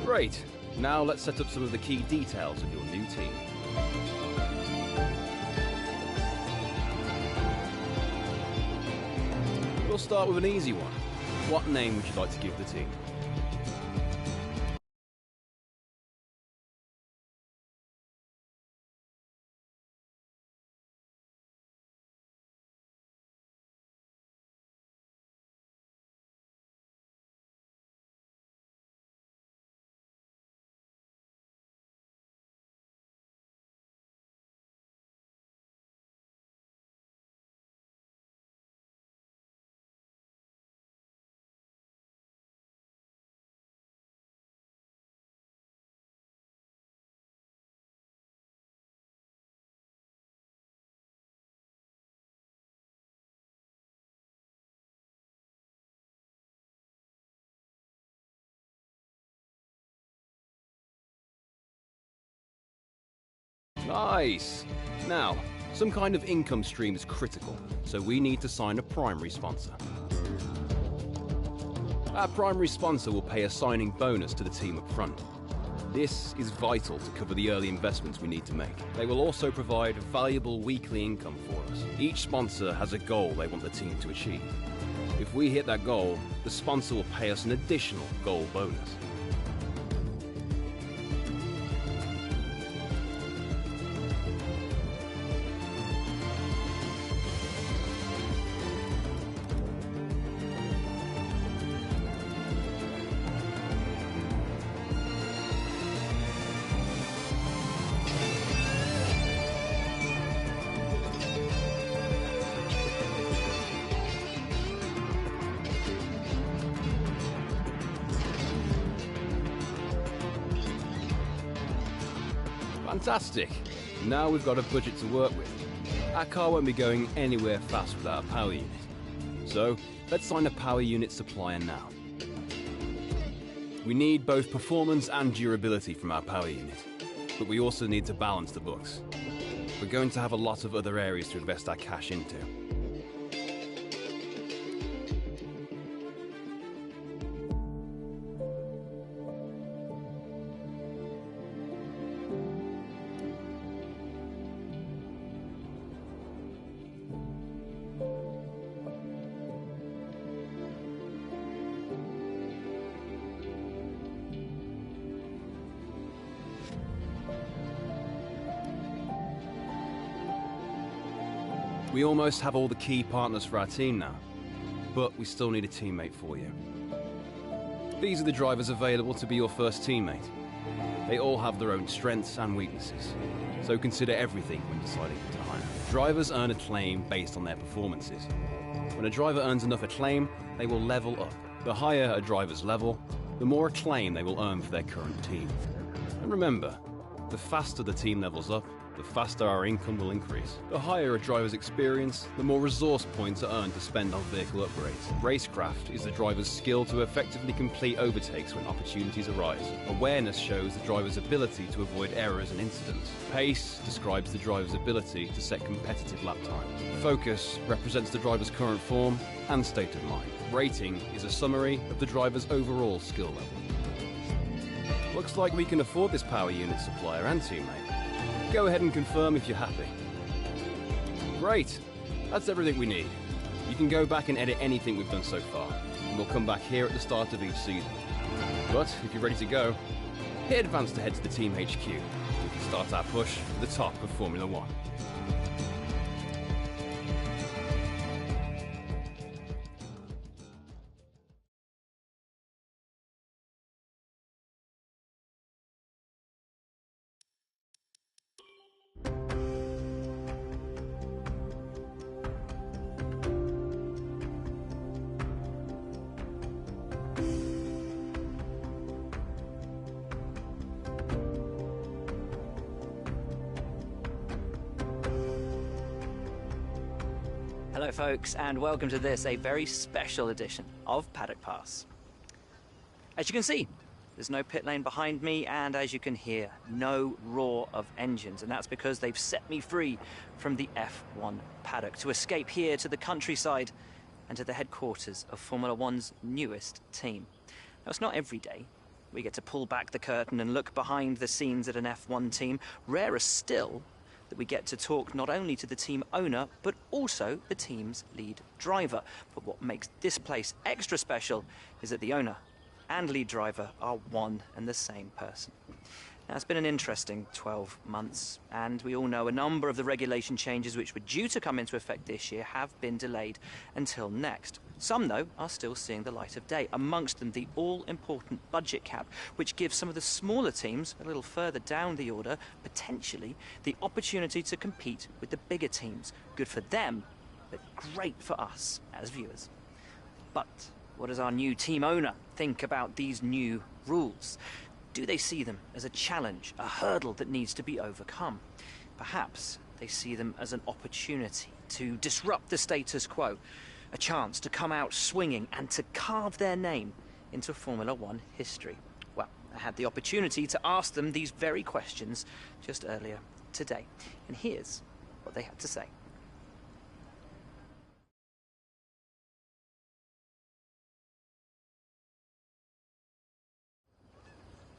Great. Now let's set up some of the key details of your new team. We'll start with an easy one. What name would you like to give the team? Nice! Now, some kind of income stream is critical, so we need to sign a primary sponsor. Our primary sponsor will pay a signing bonus to the team up front. This is vital to cover the early investments we need to make. They will also provide valuable weekly income for us. Each sponsor has a goal they want the team to achieve. If we hit that goal, the sponsor will pay us an additional goal bonus. Fantastic! Now we've got a budget to work with. Our car won't be going anywhere fast without a power unit. So, let's sign a power unit supplier now. We need both performance and durability from our power unit, but we also need to balance the books. We're going to have a lot of other areas to invest our cash into. We almost have all the key partners for our team now, but we still need a teammate for you. These are the drivers available to be your first teammate. They all have their own strengths and weaknesses, so consider everything when deciding to hire. Drivers earn acclaim based on their performances. When a driver earns enough acclaim, they will level up. The higher a driver's level, the more acclaim they will earn for their current team. And remember, the faster the team levels up, the faster our income will increase. The higher a driver's experience, the more resource points are earned to spend on vehicle upgrades. Racecraft is the driver's skill to effectively complete overtakes when opportunities arise. Awareness shows the driver's ability to avoid errors and incidents. Pace describes the driver's ability to set competitive lap times. Focus represents the driver's current form and state of mind. Rating is a summary of the driver's overall skill level. Looks like we can afford this power unit supplier and teammate. Go ahead and confirm if you're happy. Great! That's everything we need. You can go back and edit anything we've done so far, and we'll come back here at the start of each season. But if you're ready to go, hit advance to head to the Team HQ. We can start our push to the top of Formula One. Hello folks, and welcome to this, a very special edition of Paddock Pass. As you can see, there's no pit lane behind me, and as you can hear, no roar of engines, and that's because they've set me free from the F1 paddock to escape here to the countryside and to the headquarters of Formula One's newest team. Now, it's not every day We get to pull back the curtain and look behind the scenes at an F1 team. Rarer still that we get to talk not only to the team owner, but also the team's lead driver. But what makes this place extra special is that the owner and lead driver are one and the same person. Now, it's been an interesting 12 months, and we all know a number of the regulation changes which were due to come into effect this year have been delayed until next. Some, though, are still seeing the light of day, amongst them the all-important budget cap, which gives some of the smaller teams a little further down the order, potentially, the opportunity to compete with the bigger teams. Good for them, but great for us as viewers. But what does our new team owner think about these new rules? Do they see them as a challenge, a hurdle that needs to be overcome? Perhaps they see them as an opportunity to disrupt the status quo, a chance to come out swinging and to carve their name into Formula One history. Well, I had the opportunity to ask them these very questions just earlier today, and here's what they had to say.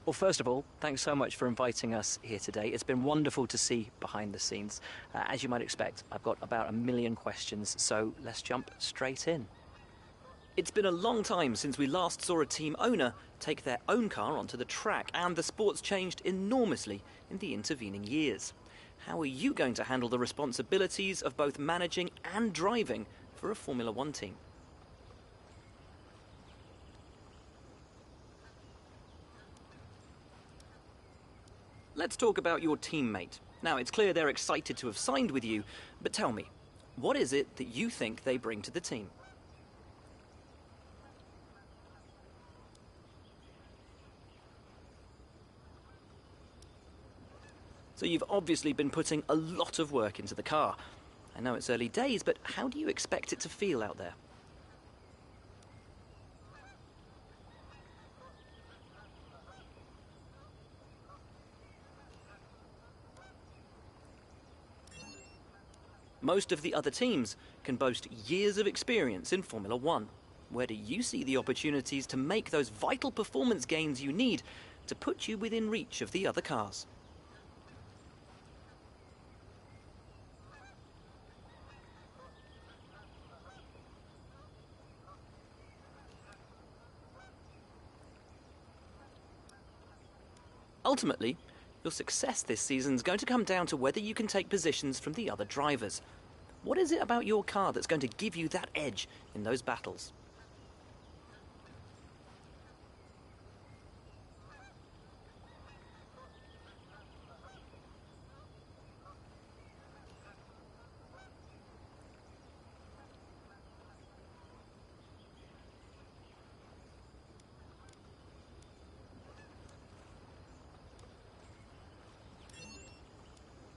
Well, first of all, thanks so much for inviting us here today. It's been wonderful to see behind the scenes. As you might expect, I've got about 1 million questions, so let's jump straight in. It's been a long time since we last saw a team owner take their own car onto the track, and the sport's changed enormously in the intervening years. How are you going to handle the responsibilities of both managing and driving for a Formula One team? Let's talk about your teammate. Now, it's clear they're excited to have signed with you, but tell me, what is it that you think they bring to the team? So you've obviously been putting a lot of work into the car. I know it's early days, but how do you expect it to feel out there? Most of the other teams can boast years of experience in Formula One. Where do you see the opportunities to make those vital performance gains you need to put you within reach of the other cars? Ultimately, your success this season is going to come down to whether you can take positions from the other drivers. What is it about your car that's going to give you that edge in those battles?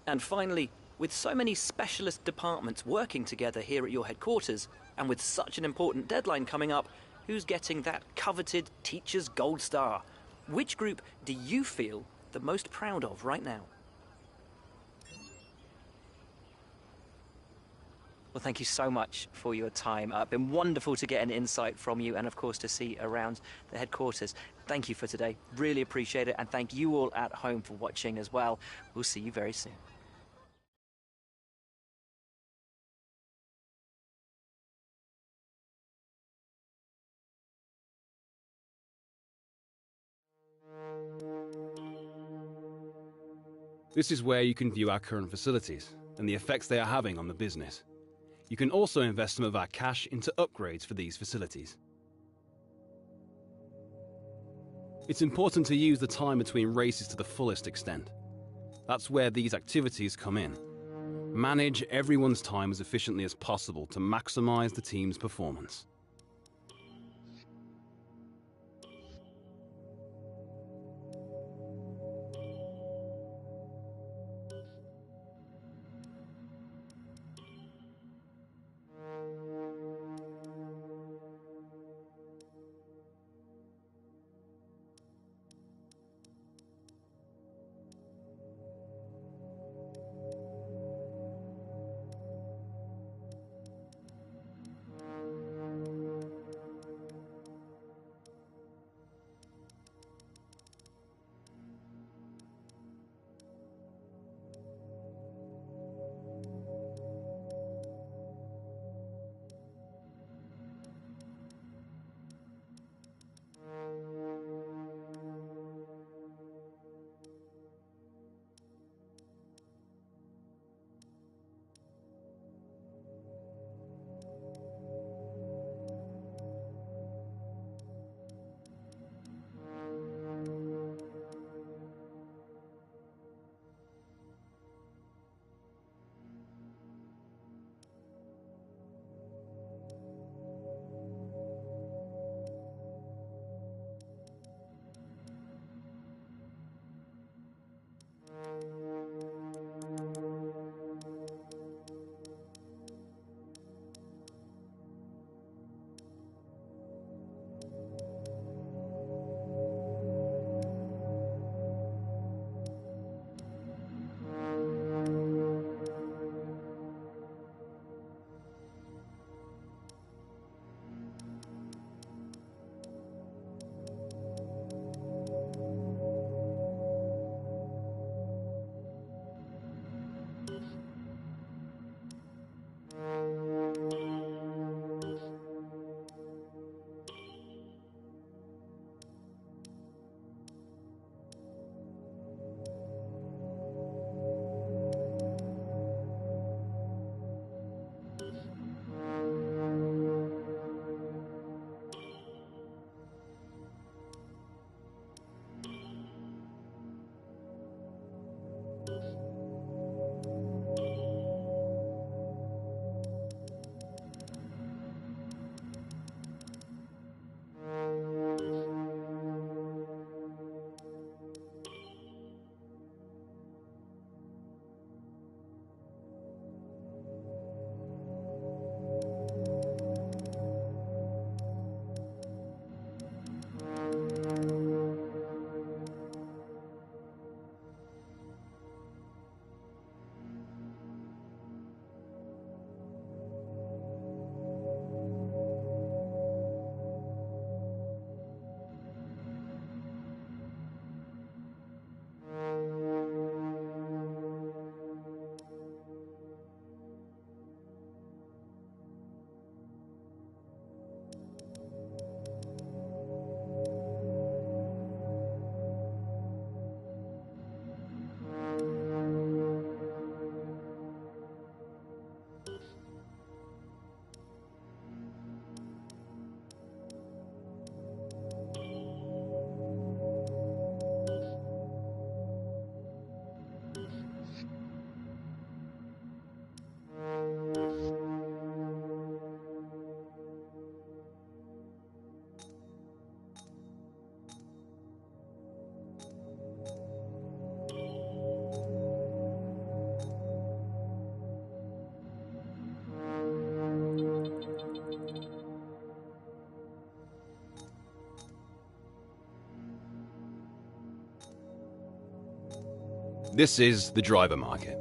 And finally, with so many specialist departments working together here at your headquarters, and with such an important deadline coming up, who's getting that coveted Teacher's Gold Star? Which group do you feel the most proud of right now? Well, thank you so much for your time. It's been wonderful to get an insight from you and, of course, to see around the headquarters. Thank you for today. Really appreciate it. And thank you all at home for watching as well. We'll see you very soon. This is where you can view our current facilities and the effects they are having on the business. You can also invest some of our cash into upgrades for these facilities. It's important to use the time between races to the fullest extent. That's where these activities come in. Manage everyone's time as efficiently as possible to maximize the team's performance. This is the driver market.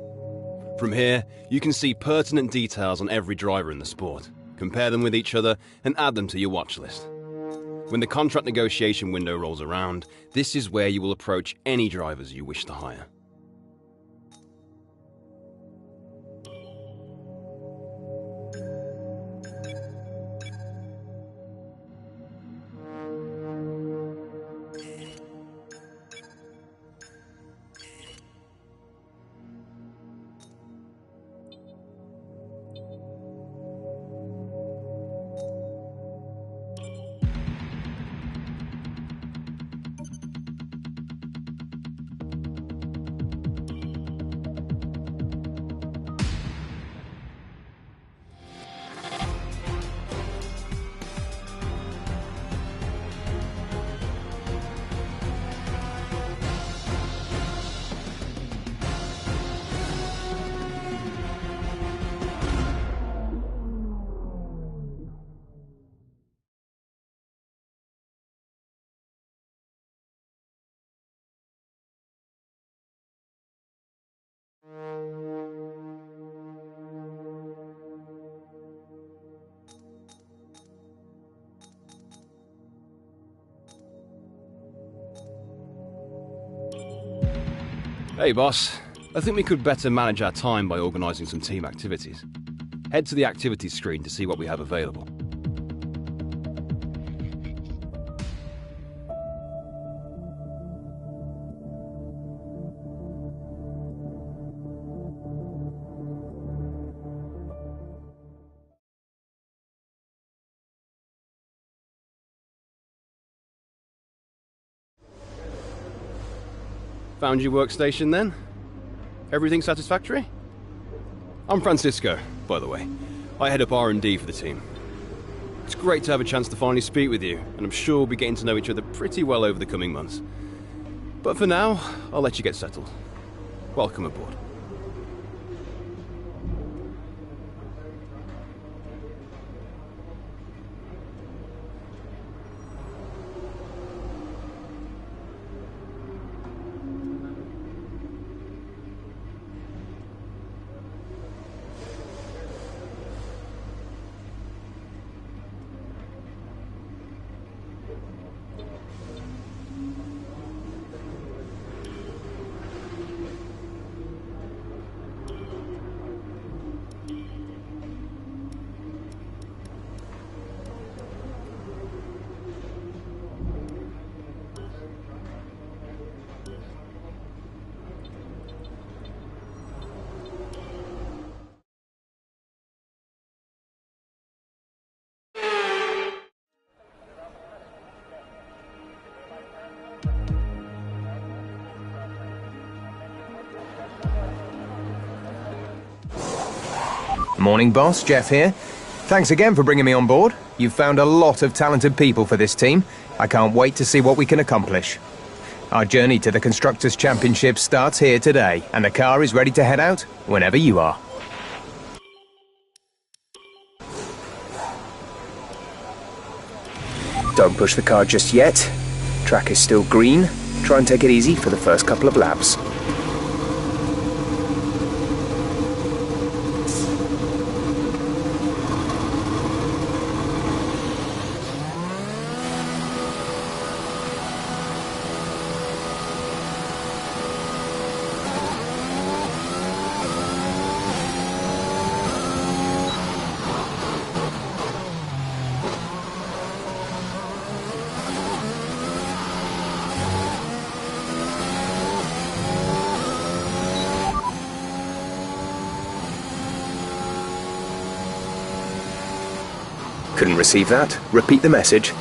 From here, you can see pertinent details on every driver in the sport, compare them with each other, and add them to your watch list. When the contract negotiation window rolls around, this is where you will approach any drivers you wish to hire. Hey boss, I think we could better manage our time by organising some team activities. Head to the activities screen to see what we have available. Found your workstation then? Everything satisfactory? I'm Francisco, by the way. I head up R&D for the team. It's great to have a chance to finally speak with you, and I'm sure we'll be getting to know each other pretty well over the coming months. But for now, I'll let you get settled. Welcome aboard. Morning, boss. Jeff here. Thanks again for bringing me on board. You've found a lot of talented people for this team. I can't wait to see what we can accomplish. Our journey to the Constructors' Championship starts here today, and the car is ready to head out whenever you are. Don't push the car just yet. Track is still green. Try and take it easy for the first couple of laps. Couldn't receive that. Repeat the message.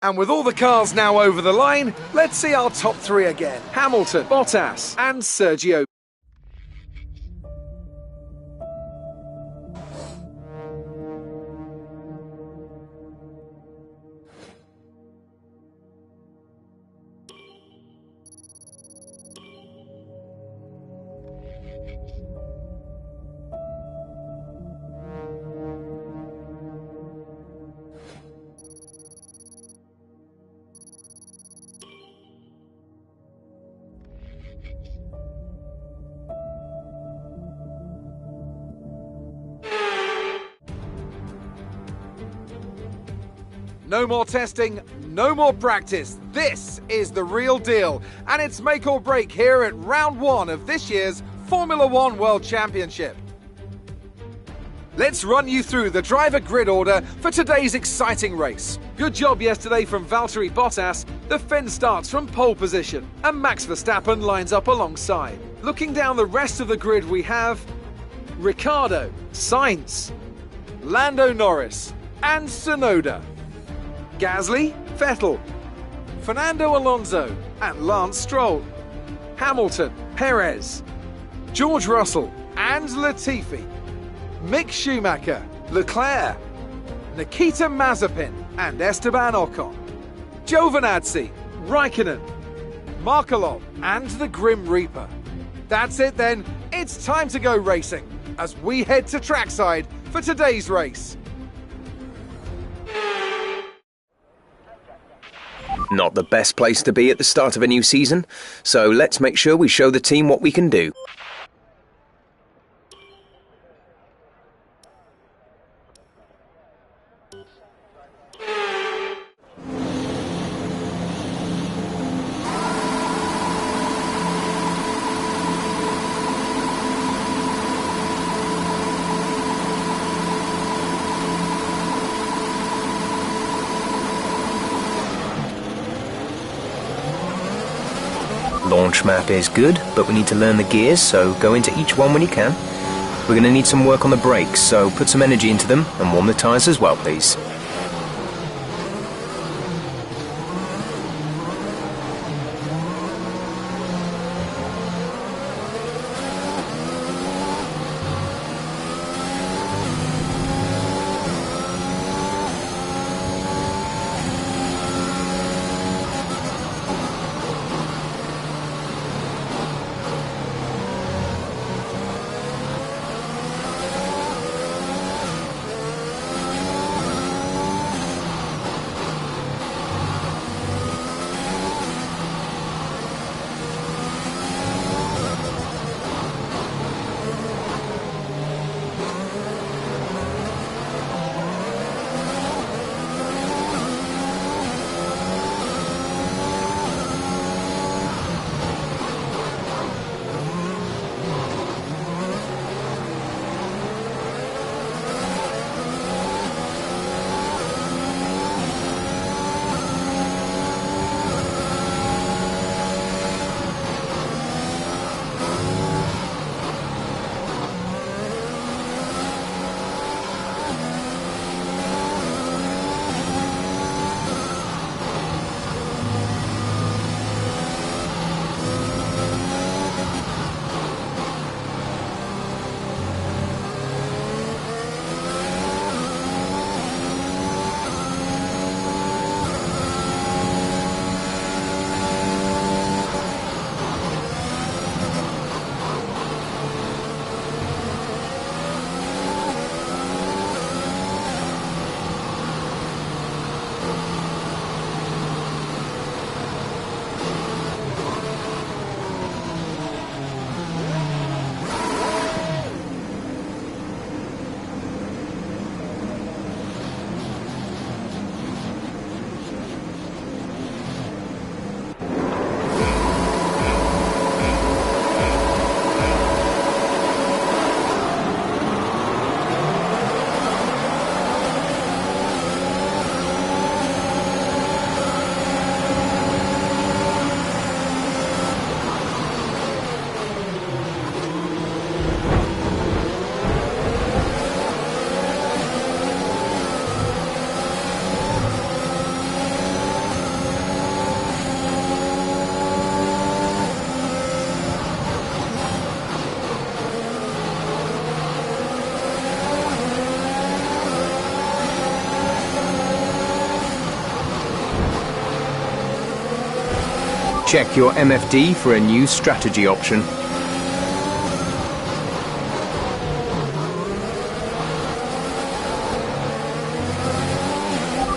And with all the cars now over the line, let's see our top three again. Hamilton, Bottas and Sergio. No more testing, no more practice. This is the real deal. And it's make or break here at round one of this year's Formula One World Championship. Let's run you through the driver grid order for today's exciting race. Good job yesterday from Valtteri Bottas. The Finn starts from pole position and Max Verstappen lines up alongside. Looking down the rest of the grid we have Ricciardo, Sainz, Lando Norris and Tsunoda. Gasly, Vettel, Fernando Alonso and Lance Stroll, Hamilton, Perez, George Russell and Latifi, Mick Schumacher, Leclerc, Nikita Mazepin and Esteban Ocon, Giovinazzi, Raikkonen, Markelov and the Grim Reaper. That's it then, it's time to go racing as we head to trackside for today's race. Not the best place to be at the start of a new season, so let's make sure we show the team what we can do. Launch map is good, but we need to learn the gears, so go into each one when you can. We're going to need some work on the brakes, so put some energy into them and warm the tyres as well, please. Check your MFD for a new strategy option.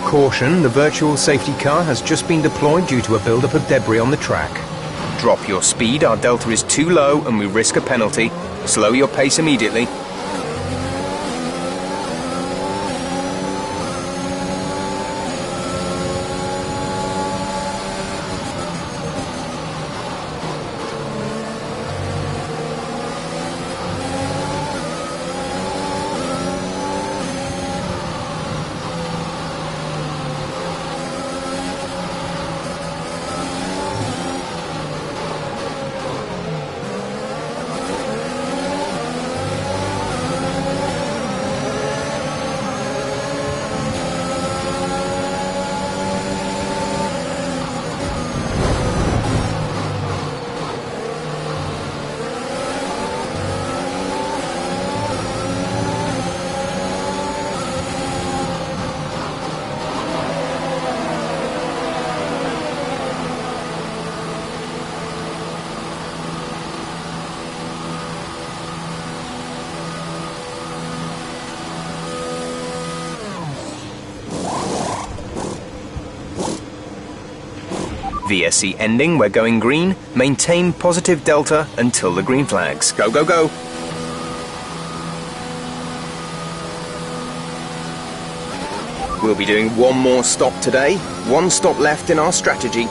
Caution, the virtual safety car has just been deployed due to a buildup of debris on the track. Drop your speed, our delta is too low and we risk a penalty. Slow your pace immediately. VSC ending, we're going green. Maintain positive delta until the green flags. Go, go, go. We'll be doing one more stop today. One stop left in our strategy.